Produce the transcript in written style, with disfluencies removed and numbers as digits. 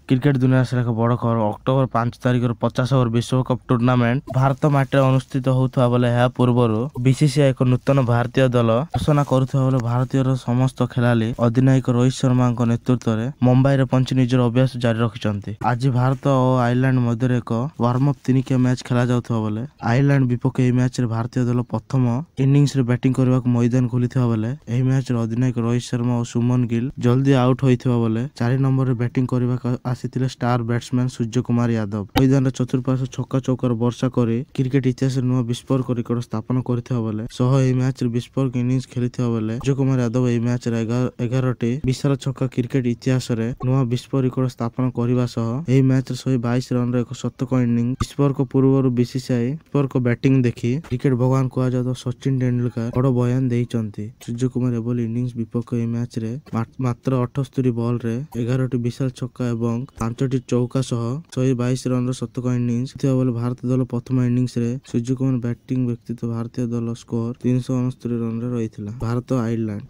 Cricket दुनिया से एक बड़ खबर अक्टोबर 5 तारिख 50 ओवर विश्वकप टूर्नामेंट भारत माटी अनुष्ठित होता बेले यह पूर्व बीसीसीआई एक नूतन भारतीय दल घोषणा करुवा बेले भारतीय समस्त खेलाड़ी अधिनायक रोहित शर्मा नेतृत्व में मुंबई रे पहुंची निजर अभ्यास जारी रखिंट। आज भारत और आयरलैंड मध्य एक वार्म अप तीनिकिया मैच खेला जाउथबा बेले आयरलैंड विपक्ष यह मैच रे भारतीय दल प्रथम इनिंग्स रे बैटिंग करने मैदान खोलिथिबा बेले यह मैच रे अधिनायक रोहित शर्मा और सुमन गिल जल्दी आउट होइथिबा बेले 4 नंबर रे बैटिंग करने आसीथिले स्टार बैट्समैन सूर्य कुमार यादव। मैदान चतुर्पार्श्व छक्का चौकार वर्षा करे क्रिकेट इतिहास नुआ विस्फोरक रिकॉर्ड स्थापन करथिबा बेले मैच रे विस्फोरक इनिंग्स खेलिथिबा बेले सूर्य कुमार यादव यह मैच रे 11टी विशाल छक्का क्रिकेट इतिहास रे नुआ विस्फोरक रिकॉर्ड स्थापन करबा सह एही मैच रे 122 रन रे एक शतक इनिंग विस्फोरक पूर्व बीसीसीआई विस्फोरक बैटिंग देखि क्रिकेट भगवान को जातो सचिन तेंदुलकर बड़ बयान देइचंती। सूर्य कुमार एबल इनिंग्स विपक्ष एही मैच रे मात्र 78 बॉल रे 11टी विशाल छक्का एवं 5टी चौका सह 122 रन शतक इनिंग्स बेले भारतीय दल प्रथम इनिंग्स रे सूर्य कुमार बैटिंग व्यक्तित्व भारतीय दल स्कोर 369 रन रे रही भारत आयरलैंड।